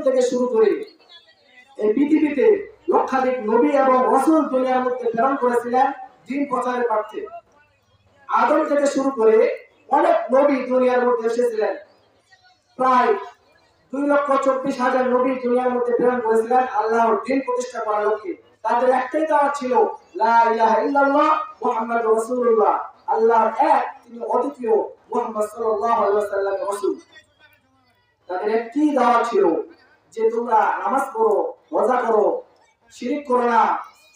থেকে শুরু করে এই পৃথিবীতে লক্ষাধিক নবী এবং রাসূল দুনিয়ার মধ্যে প্রেরণ করেছিলেন দ্বীন প্রচারের স্বার্থে। আদম থেকে শুরু করে অনেক নবী দুনিয়ার মধ্যে এসেছিলেন। প্রায় 2,24,000 নবী দুনিয়ার মধ্যে প্রেরণ করেছিলেন আল্লাহর দ্বীন প্রতিষ্ঠা করার লক্ষ্যে। তাদের একটাই দাওয়াত ছিল লা ইলাহা ইল্লাল্লাহ মুহাম্মাদুর রাসূলুল্লাহ, আল্লাহর এক, তিনি অদ্বিতীয়, মুহাম্মদ সাল্লাল্লাহু আলাইহি ওয়াসাল্লামের রাসূল। তাদের একটি দাওয়াত ছিল যে তোমরা নামাজ পড়ো, রোজা করো, শিরক করো না,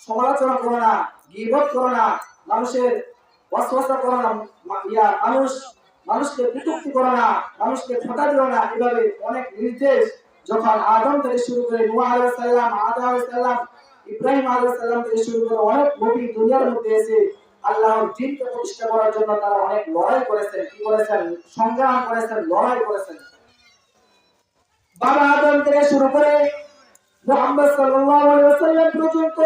সমালোচনা করো না, গীবত করো না, মানুষের ওয়াসওয়াসা করো না, মানুষকে বিতক্তি করো না, মানুষকে ঠকা দিও না। এভাবে অনেক নির্দেশ যখন আদম থেকে শুরু করে নূহ আলাইহিস সালাম, আদম আলাইহিস সালাম, ইব্রাহিম আলাইহিস সালাম থেকে শুরু করে অনেক নবী দুনিয়ার মধ্যে এসে আল্লাহর দ্বীনকে প্রতিষ্ঠা করার জন্য তারা অনেক লড়াই করেছেন। কি করেছেন? সংগ্রাম করেছেন, লড়াই করেছেন। বাবা আদম থেকে শুরু করে মুহাম্মদ সাল্লাল্লাহু আলাইহি ওয়াসাল্লাম পর্যন্ত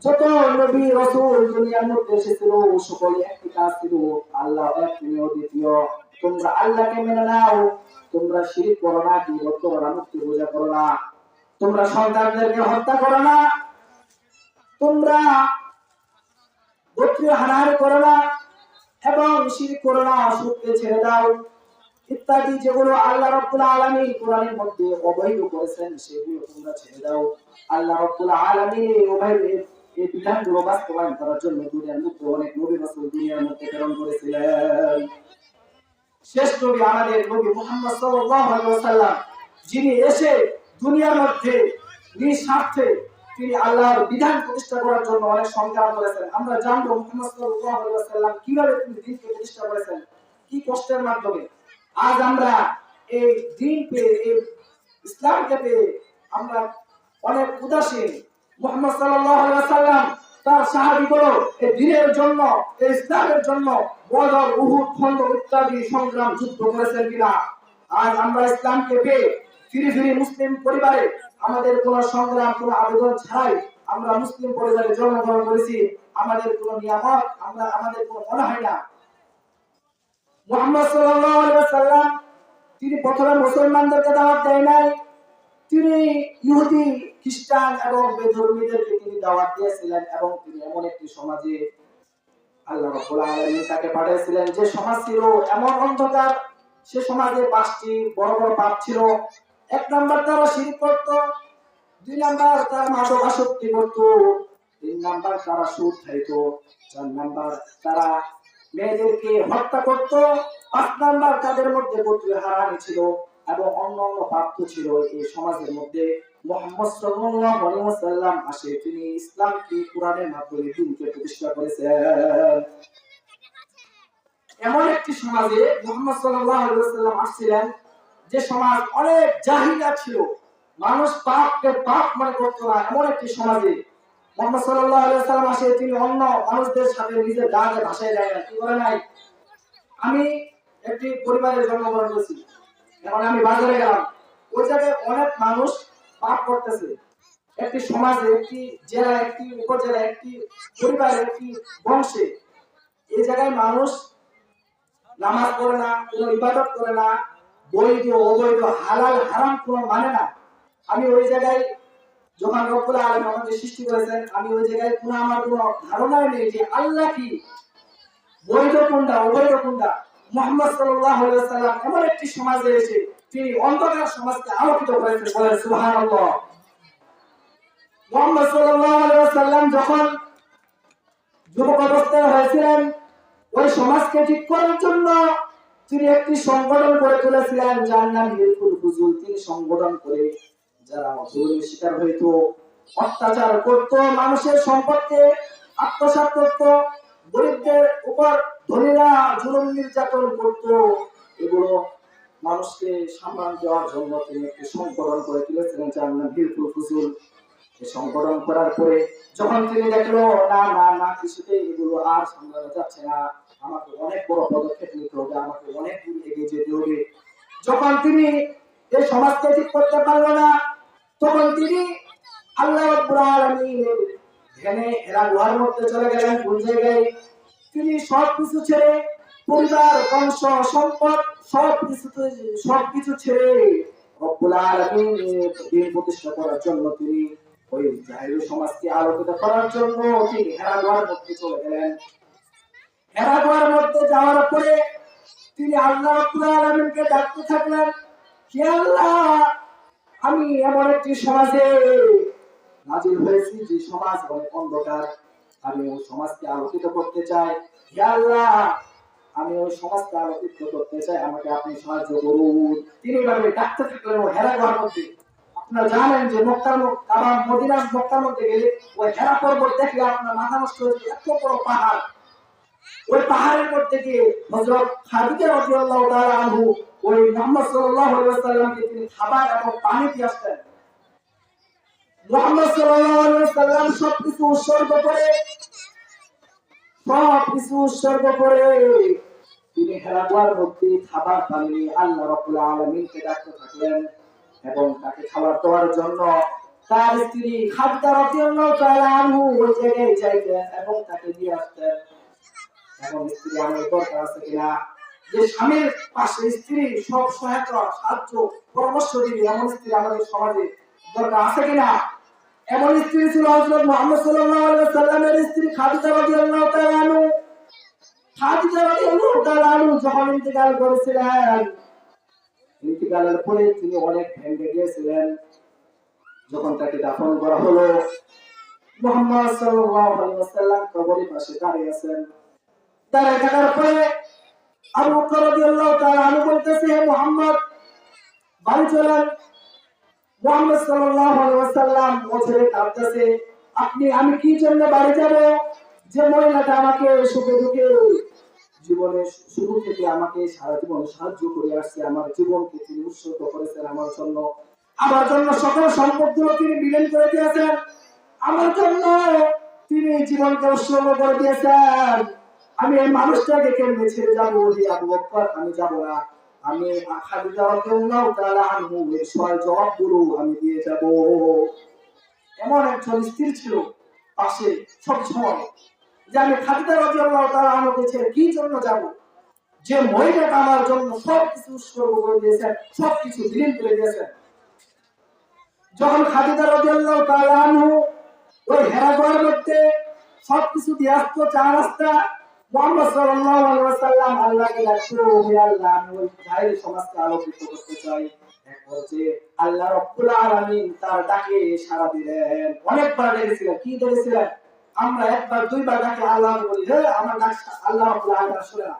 যত নবী রাসূল দুনিয়ার মধ্যে এসেছিল সকলে একটি কাজ ছিল, আল্লাহ এক, তিনি অদ্বিতীয়। তোমরা আল্লাহকে মেনে নাও, তোমরা শিরক করো না, গীবত করো না, মূর্তি পূজা করো না, তোমরা সন্তানদেরকে হত্যা করো না, তোমরা গোত্রীয় হানাহানি করো না এবং শিরক করো না, সুদকে ছেড়ে দাও ইত্যাদি যেগুলো আল্লাহ রাব্বুল আলামিন কোরআনের মধ্যে অবৈধ করেছেন সেগুলো তোমরা ছেড়ে দাও। আল্লাহ রাব্বুল আলামিন এই বিধানগুলো বাস্তবায়ন করার জন্য দুনিয়ার মধ্যে অনেক নবী রাসূল দুনিয়ার মধ্যে প্রেরণ করেছিলেন। শেষ নবী আমাদের নবী মুহাম্মদ সাল্লাল্লাহু আলাইহি ওয়াসাল্লাম, যিনি এসে দুনিয়ার মধ্যে নিঃস্বার্থে তিনি আল্লাহর বিধান প্রতিষ্ঠা করার জন্য অনেক সংগ্রাম করেছেন। আমরা জানবো মুহাম্মদ সাল্লাল্লাহু আলাইহি ওয়াসাল্লাম কিভাবে তিনি দ্বীনকে প্রতিষ্ঠা করেছেন, কি কষ্টের মাধ্যমে। আজ আমরা এই দ্বীন পেয়ে, এই ইসলামকে পেয়ে আমরা অনেক উদাসীন। মুহাম্মদ সাল্লাল্লাহু আলাইহি ওয়াসাল্লাম তার সাহাবীগুলো এই দ্বীনের জন্য, এই ইসলামের জন্য বদর, উহুদ, খন্দক ইত্যাদি সংগ্রাম যুদ্ধ করেছেন কিনা? আজ আমরা ইসলামকে পেয়ে ফিরি ফিরি মুসলিম পরিবারে আমাদের কোনো সংগ্রাম, কোনো আবেদন ছাড়াই আমরা মুসলিম পরিবারে জন্মগ্রহণ করেছি। আমাদের কোনো নিয়ামত আমাদের কোনো মনে হয় না। মুহাম্মদ সাল্লাল্লাহু আলাইহি ওয়াসাল্লাম তিনি প্রথমে মুসলমানদেরকে দাওয়াত দেয় নাই, তিনি ইহুদি, খ্রিস্টান এবং বেধর্মীদেরকে তিনি দাওয়াত দিয়েছিলেন। এবং তিনি এমন একটি সমাজে আল্লাহ রাব্বুল আলামিন তাকে পাঠিয়েছিলেন যে সমাজ ছিল এমন অন্ধকার, সে সমাজে 5টি বড় বড় পাপ ছিল। 1 নাম্বার তারা শিরক করত, 2 নাম্বার তারা মাদকাসক্তি করত, 3 নাম্বার তারা সুদ খাইত, 4 নাম্বার তারা মেয়েদেরকে হত্যা করত, 5 নাম্বার তাদের মধ্যে গোত্রীয় হারাহানি ছিল এবং অন্যান্য পাপ ছিল। এই সমাজের মধ্যে মুহাম্মদ সাল্লাল্লাহু আলাইহি ওয়াসাল্লাম আসে, তিনি ইসলামকে কোরআনের মাধ্যমে দ্বীনকে প্রতিষ্ঠা করেছেন। এমন একটি সমাজে মুহাম্মদ সাল্লাল্লাহু আলাইহি ওয়াসাল্লাম আসছিলেন যে সমাজ অনেক জাহিলিয়া ছিল, মানুষ পাপকে পাপ মনে করত না। এমন একটি সমাজে মুহাম্মদ সাল্লাল্লাহু আলাইহি ওয়াসাল্লাম আসে, তিনি অন্য মানুষদের সাথে নিজের গায়ে ভাষায় যায় না। কি করে নাই? আমি একটি পরিবারে জন্মগ্রহণ করেছি, এখন আমি বাজারে গেলাম, ওই জায়গায় অনেক মানুষ পাপ করতেছে। একটি সমাজে, একটি জেলা, একটি উপজেলা, একটি পরিবারে, একটি বংশে এই জায়গায় মানুষ নামাজ পড়ে না, কোনো ইবাদত করে না, বৈধ অবৈধ হালাল হারাম কোনো মানে না। আমি ওই জায়গায় যখন রব্বুল আলামিন আমাকে সৃষ্টি করেছেন, আমি ওই জায়গায় আমার কোনো ধারণাই নেই যে আল্লাহ কি, বৈধ কোনটা, অবৈধ কোনটা। মুহাম্মদ সাল্লাল্লাহু আলাইহি ওয়াসাল্লাম এমন একটি সমাজে এসে তিনি অন্ধকার সমাজকে আলোকিত করেছেন। বলেন সুবহানাল্লাহ। মুহাম্মদ সাল্লাল্লাহু আলাইহি ওয়াসাল্লাম যখন যুবক অবস্থায় হয়েছিলেন, ওই সমাজকে ঠিক করার জন্য তিনি একটি সংগঠন করে তুলেছিলেন, যার নাম হিলফুল ফুজুল। তিনি সংগঠন করে যারা জুলুমের শিকার হইতো, অত্যাচার করত, মানুষের সম্পদকে আত্মসাৎ করত, গরিবদের উপর ধনীরা জুলুম নির্যাতন করত, এগুলো মানুষকে সামলান দেওয়ার জন্য তিনি একটি সংগঠন করে তুলেছিলেন, যার নাম হিলফুল ফুজুল। এই সংগঠন করার পরে যখন তিনি দেখলো না না না, কিছুতেই এগুলো আর সামলানো যাচ্ছে না, আমাকে অনেক বড় পদক্ষেপ নিতে হবে, আমাকে অনেক দূর এগিয়ে যেতে হবে। যখন তিনি এই সমাজকে ঠিক করতে পারলো না, তখন তিনি আল্লাহ রাব্বুল আলামিনের ধ্যানে এরা গুহার মধ্যে চলে গেলেন। কোন জায়গায়? তিনি সবকিছু ছেড়ে, পরিবার, বংশ, সম্পদ সবকিছু ছেড়ে রব্বুল আলামিন দিন প্রতিষ্ঠা করার জন্য তিনি ওই জাহেলি সমাজকে আলোকিত করার জন্য তিনি হেরা গুহার মধ্যে চলে গেলেন। হেরা গুহার মধ্যে যাওয়ার পরে তিনি আল্লাহ রাব্বুল আলামিনকে ডাকতে থাকলেন, হে আল্লাহ, আমি এমন একটি সমাজে নাজিল হয়েছি যে সমাজ অনেক অন্ধকার, আমি ওই সমাজকে আলোকিত করতে চাই। হে আল্লাহ, আমি ওই সমাজকে আলোকিত করতে চাই, আমাকে আপনি সাহায্য করুন। তিনি এভাবে ডাকতে থাকলেন ওই হেরা গুহার মধ্যে। আপনারা জানেন যে মদিনার মক্কার মধ্যে গেলে ওই হেরা পর্বত দেখলে আপনার মাথা নষ্ট হয়ে যাবে, এত বড় পাহাড়। ওই পাহাড়ের মধ্যে গিয়ে হযরত খাদিজা রাদিয়াল্লাহু তাআলা আনহু ওই মুহাম্মদ সাল্লাল্লাহু আলাইহি ওয়াসাল্লামকে তিনি খাবার এবং পানি দিয়ে আসতেন। মুহাম্মদ সাল্লাল্লাহু আলাইহি ওয়াসাল্লাম সবকিছু উৎসর্গ করে তিনি হেরা গুহার মধ্যে খাবার পানি আল্লাহ রাব্বুল আলামিনকে ডাকতে থাকলেন এবং তাকে খাবার দেওয়ার জন্য তার স্ত্রী খাদিজা রাদিয়াল্লাহু তাআলা আনহু ওই জায়গায় যাইতেন এবং তাকে দিয়ে আসতেন। এখন স্ত্রী আমাদের দরকার আছে কিনা, যে স্বামীর পাশে স্ত্রী সব সহায়তা সাহায্য পরামর্শ দিবে, এমন স্ত্রী আমাদের সমাজে দরকার আছে কিনা? এমন স্ত্রী ছিল হযরত মুহাম্মদ সাল্লাল্লাহু আলাইহি ওয়াসাল্লামের স্ত্রী খাদিজা রাদিয়াল্লাহু তাআলা আনহা। খাদিজা রাদিয়াল্লাহু তাআলা আনহা যখন ইন্তেকাল করেছিলেন, ইন্তেকালের পরে তিনি অনেক ভেঙে গিয়েছিলেন। যখন তাকে দাফন করা হলো, মুহাম্মদ সাল্লাল্লাহু আলাইহি ওয়াসাল্লাম কবরের পাশে দাঁড়িয়ে আছেন। দাঁড়িয়ে থাকার পরে আবু বকর রাদিয়াল্লাহু তাআলা আনহু বলতেছে, হে মুহাম্মদ, বাড়ি চলেন। মুহাম্মদ সাল্লাল্লাহু আলাইহি ওয়াসাল্লাম ওঝরে কাঁদতেছে, আমি কি জন্য বাড়ি যাব? যে মহিলাটা আমাকে সুখে দুঃখে জীবনের শুরু থেকে আমাকে সারা জীবন সাহায্য করে আসছে, আমার জীবনকে তিনি উৎসর্গ করেছেন আমার জন্য সকল সম্পদগুলো তিনি বিলীন করে দিয়েছেন, আমার জন্য তিনি জীবনকে উৎসর্গ করে দিয়েছেন। আমি এই মানুষটাকে কেমনে ছেড়ে যাবো? হে আবু বকর, আমি যাব না। আমি খাদিজা রাদিয়াল্লাহু তাআলা আনহু এর সয় জবাবগুলো আমি দিয়ে যাব। এমন একজন স্ত্রী ছিল পাশে সব সময়, যে আমি খাদিজা রাদিয়াল্লাহু তাআলা আনহুকে ছেড়ে কি জন্য যাব? যে মহিলাটা আমার জন্য সবকিছু উৎসর্গ করে দিয়েছেন, সবকিছু বিলীন করে দিয়েছেন। যখন খাদিজা রাদিয়াল্লাহু তাআলা আনহু ওই হেরা গুহার মধ্যে সবকিছু দিয়ে আসতো, চা নাস্তা, মুহাম্মদ সাল্লাল্লাহু আলাইহি ওয়াসাল্লাম আল্লাহকে ডাকতো, হে আল্লাহ, আমি ওই জাহেলি সমাজকে আলোকিত করতে চাই। এক পর্যায়ে আল্লাহ রাব্বুল আলামিন তার ডাকে সাড়া দিলেন। অনেকবার ডেকেছিলেন, কি ডেকেছিলেন? আমরা একবার দুইবার ডাকে আল্লাহকে বলি, হে আমার ডাক আল্লাহ রাব্বুল আলামিন শুনে না।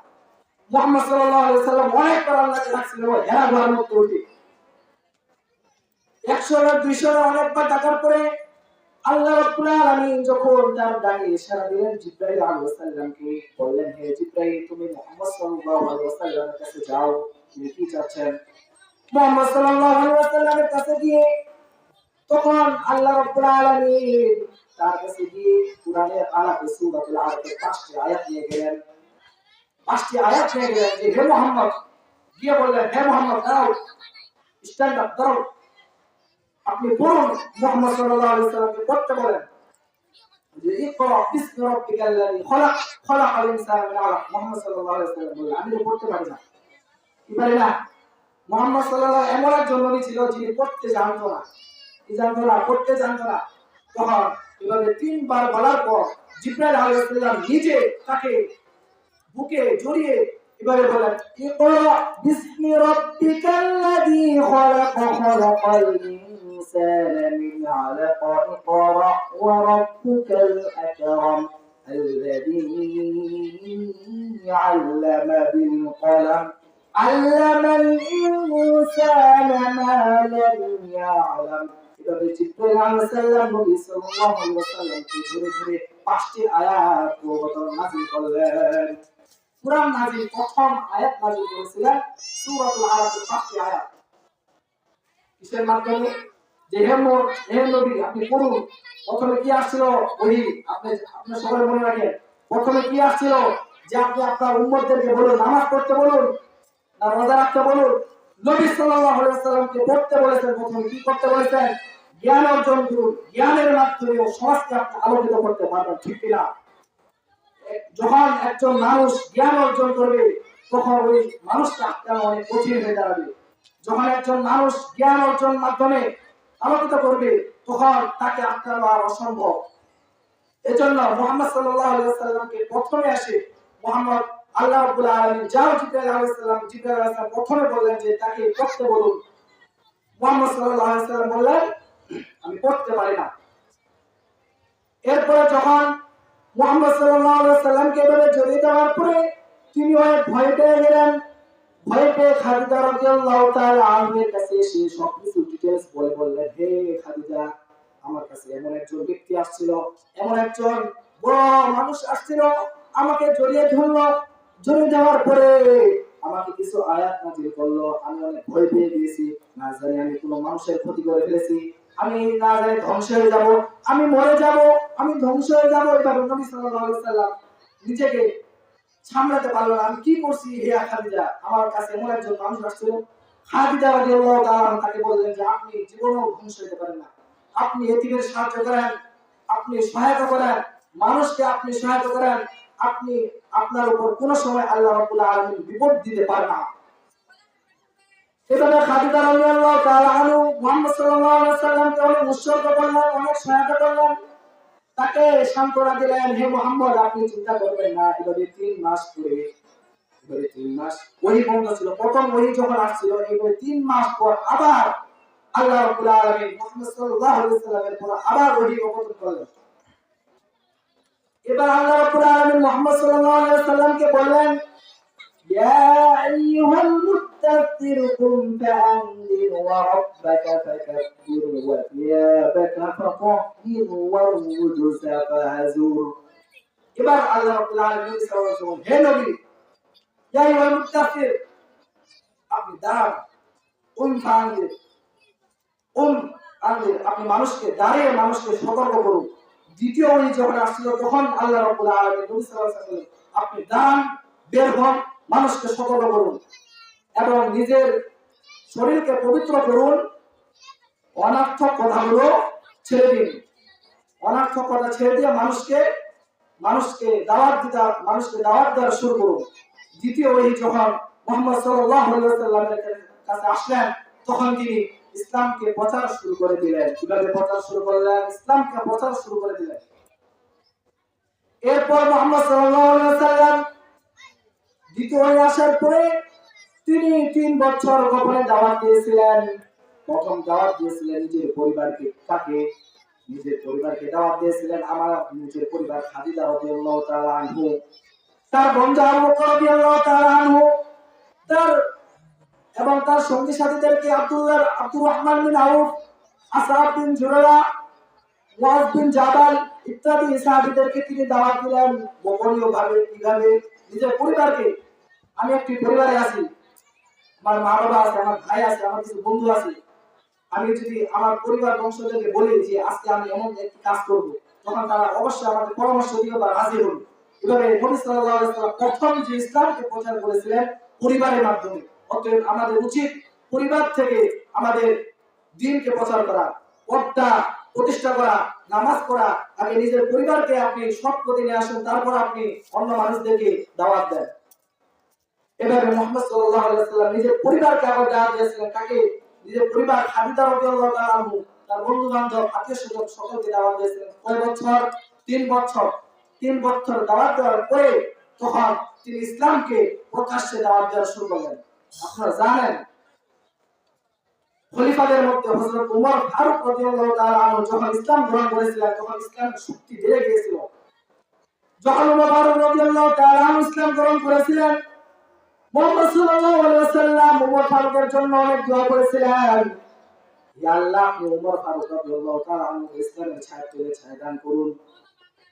মুহাম্মদ সাল্লাল্লাহু আলাইহি ওয়াসাল্লাম অনেকবার আল্লাহকে ডাকছিলেন ওই হেরা গুহার মধ্যে উঠে। 100 বার 200 বার অনেকবার ডাকার পরে আল্লাহ রাব্বুল আলামিন যখন তার ডাকে ইশারা দিলেন, জিবরাইল আলাইহিস সালামকে বললেন, হে জিবরাইল, তুমি মুহাম্মদ সাল্লাল্লাহু আলাইহি ওয়াসাল্লামের কাছে যাও, তিনি কি চাচ্ছেন? মুহাম্মদ সাল্লাল্লাহু আলাইহি ওয়াসাল্লামের কাছে গিয়ে তখন আল্লাহ রাব্বুল আলামিন তার কাছে গিয়ে কুরআনের আয়াতে সূরাতুল আরাফের 5টি আয়াত নিয়ে গেলেন। 5টি আয়াত নিয়ে গেলেন যে হে মুহাম্মদ, গিয়ে বললেন, হে মুহাম্মদ, দাঁড়াও, স্ট্যান্ড আপ, দাঁড়াও, আপনি পড়ুন। মুহাম্মদ সাল্লাল্লাহু আলাইহি ওয়াসাল্লামকে পড়তে বলেন যে ইকরা বিসমি রাব্বিকাল্লাযী খলাক খলাকাল ইনসানা মিন আলাক। মুহাম্মদ সাল্লাল্লাহু আলাইহি ওয়াসাল্লাম বললেন, আমি তো পড়তে পারি না। কি পারি না? মুহাম্মদ সাল্লাল্লাহু এমন একজন নবী ছিল যিনি পড়তে জানতো না। কি জানতো না? পড়তে জানতো না। তখন এভাবে 3 বার বলার পর জিবরাইল আলাইহিস সালাম নিজে তাকে বুকে জড়িয়ে এবারে বলেন, ইকরা বিসমি রাব্বিকাল্লাযী খলাক খলাকাল ইনসানা মিন আলাক ইকরা ওয়া রাব্বুকাল আকরাম الذي علم بالقلم علم الإنسان ما لم يعلم। এভাবে জিবরাইল আলাইহিস সালাম নবী সাল্লাল্লাহু আলাইহি ওয়াসাল্লামকে ধরে ধরে 5টি আয়াত অবতীর্ণ নাযিল করলেন। কুরআন নাযিল প্রথম আয়াত নাযিল করেছিলেন সূরাতুল আরাফের 5টি আয়াত। কিসের মাধ্যমে? যে হে নবী, আপনি পড়ুন। প্রথমে কি আসছিল? ওই আপনি সবাই মনে রাখেন, প্রথমে কি আসছিল? যে আপনি আপনার উম্মতদেরকে বলুন, নামাজ পড়তে বলুন, না রোজা রাখতে বলুন। নবী সাল্লাল্লাহু আলাইহি ওয়াসাল্লামকে পড়তে বলেছেন। প্রথমে কি করতে বলেছেন? জ্ঞান অর্জন করুন। জ্ঞানের মাধ্যমে সমাজকে আপনি আলোকিত করতে পারবেন, ঠিক কিনা? যখন একজন মানুষ জ্ঞান অর্জন করবে, তখন ওই মানুষটা আপনার অনেক কঠিন হয়ে দাঁড়াবে। যখন একজন মানুষ জ্ঞান অর্জন মাধ্যমে আলোকিত করবে তখন তাকে আটকানো আর অসম্ভব। এজন্য মুহাম্মদ সাল্লাল্লাহু আলাইহি ওয়াসাল্লামকে প্রথমে আসে মুহাম্মদ আল্লাহ রাব্বুল আলামিন যাও জিবরাইল আলাইহিস সালাম প্রথমে বললেন যে তাকে পড়তে বলুন। মুহাম্মদ সাল্লাল্লাহু আলাইহি ওয়াসাল্লাম বললেন আমি পড়তে পারি না। এরপরে যখন মুহাম্মদ সাল্লাল্লাহু আলাইহি ওয়াসাল্লামকে এভাবে জড়িয়ে দেওয়ার পরে তিনি অনেক ভয় পেয়ে গেলেন। ভয় পেয়ে খাদিজা রাদিয়াল্লাহু তাআলা আনহার কাছে এসে সবকিছু ডিটেইলস বললেন, হে খাদিজা, আমার কাছে এমন একজন ব্যক্তি আসছিল, এমন একজন বড় মানুষ আসছিল, আমাকে জড়িয়ে ধরলো। জড়িয়ে দেওয়ার পরে আমাকে কিছু আয়াত নাযিল করলো। আমি অনেক ভয় পেয়ে গিয়েছি, না জানি আমি কোনো মানুষের ক্ষতি করে ফেলেছি, আমি না জানি ধ্বংস হয়ে যাব, আমি মরে যাব, আমি ধ্বংস হয়ে যাব। এভাবে নবী সাল্লাল্লাহু আলাইহি সাল্লাম নিজেকে সামলাতে পারলো না। আমি কি করছি হে খাদিজা, আমার কাছে এমন একজন মানুষ আসছিল। খাদিজা রাদিয়াল্লাহু তাআলা তাকে বললেন যে আপনি জীবনেও ধ্বংস হতে পারেন না, আপনি এতিমের সাহায্য করেন, আপনি সহায়তা করেন, মানুষকে আপনি সহায়তা করেন, আপনি আপনার উপর কোন সময় আল্লাহ রাব্বুল আলামিন বিপদ দিতে পারে না। এভাবে খাদিজা রাদিয়াল্লাহু তাআলা আনহু মুহাম্মদ সাল্লাল্লাহু আলাইহি ওয়াসাল্লামকে অনেক উৎসর্গ করলেন, অনেক সহায়তা করলেন, তাকে সান্ত্বনা দিলেন, হে মুহাম্মদ আপনি চিন্তা করবেন না। এভাবে 3 মাস পরে, এভাবে 3 মাস ওহী বন্ধ ছিল। প্রথম ওহী যখন আসছিল এভাবে 3 মাস পর আবার আল্লাহ রাব্বুল আলামিন মুহাম্মদ সাল্লাল্লাহু আলাইহি ওয়াসাল্লামের উপর আবার ওহী অবতীর্ণ করলেন। এবার আল্লাহ রাব্বুল আলামিন মুহাম্মদ সাল্লাল্লাহু আলাইহি ওয়াসাল্লামকে বললেন, ইয়া আইয়ুহাল মুত্তাসির কুম ফাআনদির ওয়া রাব্বাকা ফাকাব্বির ওয়া থিয়াবাকা ফাতাহহির ওয়া রুজুসা ফাহজুর। এবার আল্লাহ রাব্বুল আলামিন সাল্লাল্লাহু আলাইহি ওয়াসাল্লাম, হে নবী, ইয়া আইয়ুহাল মুত্তাসির, আপনি দাঁড়ান, ফাআনদির, আনদির, আপনি মানুষকে দাঁড়িয়ে মানুষকে সতর্ক করুন। দ্বিতীয় ওহী যখন আসছিল তখন আল্লাহ রাব্বুল আলামিন নবী সাল্লাল্লাহু আলাইহি ওয়াসাল্লাম, আপনি দাঁড়ান, বের হন, মানুষকে সতর্ক করুন এবং নিজের শরীরকে পবিত্র করুন, অনার্থক কথাগুলো ছেড়ে দিন। অনার্থক কথা ছেড়ে দিয়ে মানুষকে দাওয়াত দেওয়া শুরু করুন। দ্বিতীয় ওহী যখন মুহাম্মদ সাল্লাল্লাহু আলাইহি ওয়াসাল্লামের কাছে আসলেন তখন তিনি ইসলামকে প্রচার শুরু করে দিলেন। কিভাবে প্রচার শুরু করলেন? ইসলামকে প্রচার শুরু করে দিলেন। এরপর মুহাম্মদ সাল্লাল্লাহু আলাইহি ওয়াসাল্লাম দ্বিতীয় ওহী আসার পরে তিনি 3 বছর গোপনে দাওয়াত দিয়েছিলেন। প্রথম দাওয়াত দিয়েছিলেন নিজের পরিবারকে। কাকে? নিজের পরিবারকে দাওয়াত দিয়েছিলেন। আমার নিজের পরিবার খাদিজা রাদিয়াল্লাহু তাআলা আনহু, তার বন্ধু আবু বকর রাদিয়াল্লাহু তাআলা আনহু, এবং তার সঙ্গী সাথীদেরকে আব্দুর রহমান বিন আউফ, আসআদ বিন জুরারা, মুআজ বিন জাবাল ইত্যাদি সাহাবীদেরকে তিনি দাওয়াত দিলেন গোপনীয় ভাবে। কিভাবে? নিজের পরিবারকে। আমি একটি পরিবারে আছি, আমার মা বাবা আছে, আমার ভাই আছে, আমার কিছু বন্ধু আছে। আমি যদি আমার পরিবার বংশদেরকে বলি যে আজকে আমি এমন একটি কাজ করব, তখন তারা অবশ্যই আমাকে পরামর্শ দিবে বা রাজি হবে। এভাবে নবী সাল্লাল্লাহু আলাইহি ওয়াসাল্লাম প্রথম যে ইসলামকে প্রচার করেছিলেন পরিবারের মাধ্যমে। অতএব আমাদের উচিত পরিবার থেকে আমাদের দ্বীনকে প্রচার করা, পর্দা প্রতিষ্ঠা করা, নামাজ পড়া। আগে নিজের পরিবারকে আপনি সৎ পথে নিয়ে আসুন, তারপর আপনি অন্য মানুষদেরকে দাওয়াত দেন। এভাবে মুহাম্মদ সাল্লাল্লাহু আলাইহি ওয়াসাল্লাম নিজের পরিবারকে আবার দাওয়াত দিয়েছিলেন। কাকে? নিজের পরিবার খাদিজা রাদিয়াল্লাহু তাআলা আনহু, তার বন্ধু বান্ধব, আত্মীয়স্বজন সকলকে দাওয়াত দিয়েছিলেন। কয় বছর? 3 বছর। 3 বছর দাওয়াত দেওয়ার পরে তখন তিনি ইসলামকে প্রকাশ্যে দাওয়াত দেওয়া শুরু করলেন। আপনারা জানেন খলিফাদের মধ্যে হযরত ওমর ফারুক রাদিয়াল্লাহু তাআলা আনহু যখন ইসলাম গ্রহণ করেছিলেন তখন ইসলামের শক্তি বেড়ে গিয়েছিল। যখন ওমর ফারুক রাদিয়াল্লাহু তাআলা আনহু ইসলাম গ্রহণ করেছিলেন, মুহাম্মদ সাল্লাল্লাহু আলাইহি ওয়াসাল্লাম ওমর ফারুকের জন্য অনেক দোয়া করেছিলেন, ইয়া আল্লাহ, আপনি ওমর ফারুক রাদিয়াল্লাহু তাআলা আনহু ইসলামের ছায়া দান করুন।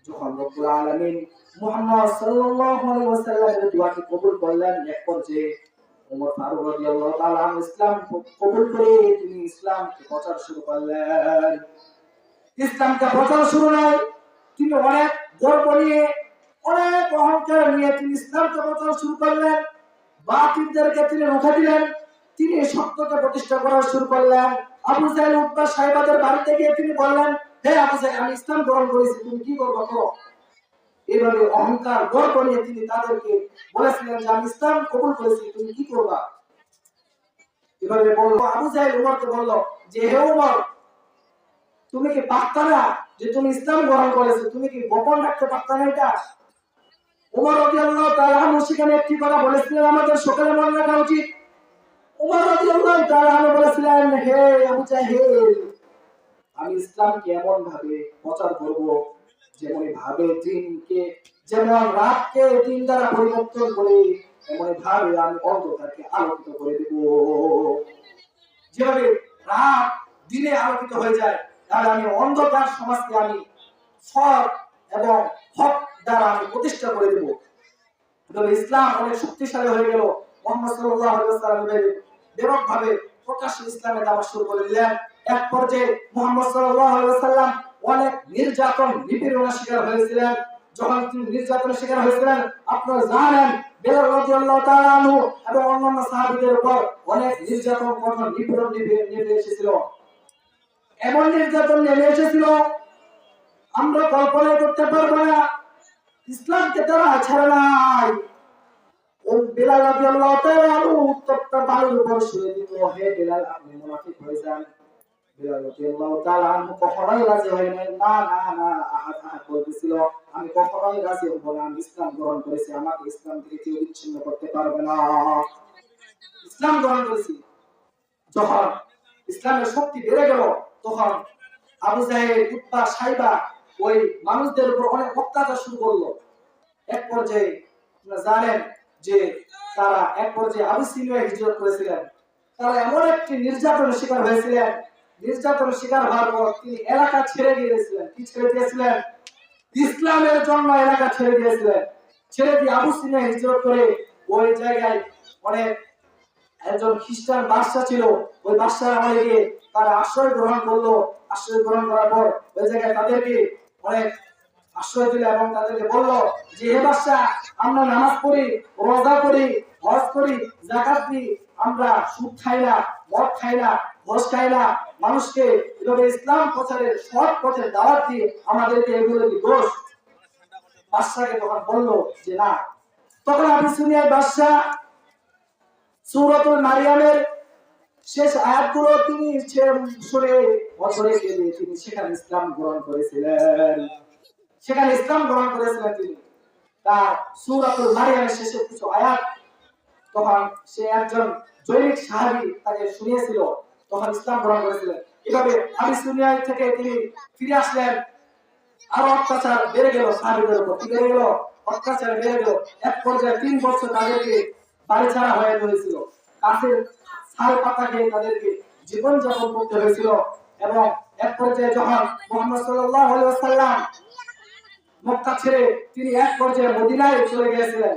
যখন রব্বুল আলামিন মুহাম্মদ সাল্লাল্লাহু আলাইহি ওয়াসাল্লামের দোয়াকে কবুল করলেন, এক পর্যায়ে ওমর ফারুক রাদিয়াল্লাহু তাআলা আনহু ইসলাম কবুল করে তিনি ইসলামকে প্রচার শুরু করলেন। ইসলামকে প্রচার শুরু নয়, তিনি অনেক গর্ব নিয়ে, অনেক অহংকার নিয়ে তিনি ইসলামকে প্রচার শুরু করলেন। বাতিলদেরকে তিনি রুখে দিলেন, তিনি সত্যকে প্রতিষ্ঠা করা শুরু করলেন। আবু জাহেল, উতবা, সাইবাদের বাড়িতে গিয়ে তিনি বললেন, হে আবু জাহেল, আমি ইসলাম গ্রহণ করেছি, তুমি কি করবে করো। এইভাবে অহংকার গর্ব নিয়ে তিনি তাদেরকে বলেছিলেন যে আমি ইসলাম কবুল করেছি, তুমি কি করবা। এভাবে বললো আবু জাহেল উমরকে বলল যে হে উমর, তুমি কি পারতা না যে তুমি ইসলাম গ্রহণ করেছো, তুমি কি গোপন রাখতে পারতা না এটা? উমর রাদিয়াল্লাহু তাআলা আনহু সেখানে একটি কথা বলেছিলেন আমাদের সকলে মনে রাখা উচিত। উমর রাদিয়াল্লাহু তাআলা আনহু বলেছিলেন, হে আবু জাহেল, আমি ইসলামকে এমন ভাবে প্রচার করব যেমন ভাবে দিনকে, যেমন রাতকে দিন দ্বারা পরিবর্তন করে এমন ভাবে আমি অন্ধকারকে আলোকিত করে দেব। যেভাবে রাত দিনে আলোকিত হয়ে যায়, তাহলে আমি অন্ধকার সমাজকে আমি সৎ এবং হক দ্বারা আমি প্রতিষ্ঠা করে দেব। তবে ইসলাম অনেক শক্তিশালী হয়ে গেল। মুহাম্মদ সাল্লাল্লাহু আলাইহি ওয়াসাল্লাম ব্যাপকভাবে প্রকাশ্যে ইসলামের দাওয়াত শুরু করে দিলেন। এক পর্যায়ে মুহাম্মদ সাল্লাল্লাহু আলাইহি ওয়াসাল্লাম অনেক নির্যাতন নিপীড়নের শিকার হয়েছিলেন। যখন তিনি নির্যাতনের শিকার হয়েছিলেন, আপনারা জানেন বেলাল রাদিয়াল্লাহু তাআলা আনহু এবং অন্যান্য সাহাবীদের উপর অনেক নির্যাতন কঠোর নিপীড়ন নেমে এসেছিল। এমন নির্যাতন নেমে এসেছিল আমরা কল্পনা করতে পারবো না। ইসলামকে তারা ছাড়ে নাই। ও বেলাল রাদিয়াল্লাহু তাআলা আনহু উত্তপ্ত বালুর উপর শুয়ে দিত, হে বেলাল, আপনি মুনাফিক হয়ে যান। বেলাল রাদিয়াল্লাহু তাআলা আনহু কখনোই রাজি হয় নাই। না না না, আহাদ বলতেছিল, আমি কখনোই রাজি হব না, আমি ইসলাম গ্রহণ করেছি, আমাকে ইসলাম থেকে কেউ বিচ্ছিন্ন করতে পারবে না। ইসলাম গ্রহণ করেছি। যখন ইসলামের শক্তি বেড়ে গেল, তখন আবু জাহেল, উতবা, সাইবা ওই মানুষদের উপর অনেক অত্যাচার শুরু করলো। এক পর্যায়ে আপনারা জানেন যে তারা এক পর্যায়ে আবিসিনিয়ায় হিজরত করেছিলেন। তারা এমন একটি নির্যাতনের শিকার হয়েছিলেন, নির্যাতনের শিকার হওয়ার পর তিনি এলাকা ছেড়ে দিয়েছিলেন। কি ছেড়ে দিয়েছিলেন? ইসলামের জন্য এলাকা ছেড়ে দিয়েছিলেন। ছেড়ে দিয়ে আবিসিনিয়ায় হিজরত করে ওই জায়গায় অনেক একজন খ্রিস্টান বাদশা ছিল, ওই বাদশার আমলে গিয়ে তারা আশ্রয় গ্রহণ করলো। আশ্রয় গ্রহণ করার পর ওই জায়গায় তাদেরকে অনেক আশ্রয় দিল এবং তাদেরকে বলল যে হে বাদশা, আমরা নামাজ পড়ি, রোজা করি, হজ করি, যাকাত দিই, আমরা সুদ খাই না, মদ খাই না, ঘুষ খাই না, মানুষকে এভাবে ইসলাম প্রচারের সৎ পথে দাওয়াত দিয়ে আমাদেরকে এগুলো কি দোষ? বাদশাকে তখন বলল যে না। তখন আবিসিনিয়ার বাদশা সূরাতুল মারিয়ামের শেষ আয়াতগুলো তিনি শুনে বছরে গেলে তিনি সেখানে ইসলাম গ্রহণ করেছিলেন। সেখানে ইসলাম গ্রহণ করেছিলেন তিনি। তার সূরাতুল মারিয়ামের শেষের কিছু আয়াত তখন সে একজন জৈনিক সাহাবী তাকে শুনিয়েছিল, তখন ইসলাম গ্রহণ করেছিলেন। এভাবে আবিসিনিয়া থেকে তিনি ফিরে আসলেন। আরো অত্যাচার বেড়ে গেল সাহাবীদের উপর। কি বেড়ে গেল? অত্যাচার বেড়ে গেল। এক পর্যায়ে 3 বছর তাদেরকে বাড়ি ছাড়া হয়ে হয়েছিল। কাফের ছাল পাতা খেয়ে তাদেরকে জীবন যাপন করতে হয়েছিল। এবং এক পর্যায়ে যখন মুহাম্মদ সাল্লাল্লাহু আলাইহি ওয়াসাল্লাম মক্কা ছেড়ে তিনি এক পর্যায়ে মদিনায় চলে গিয়েছিলেন,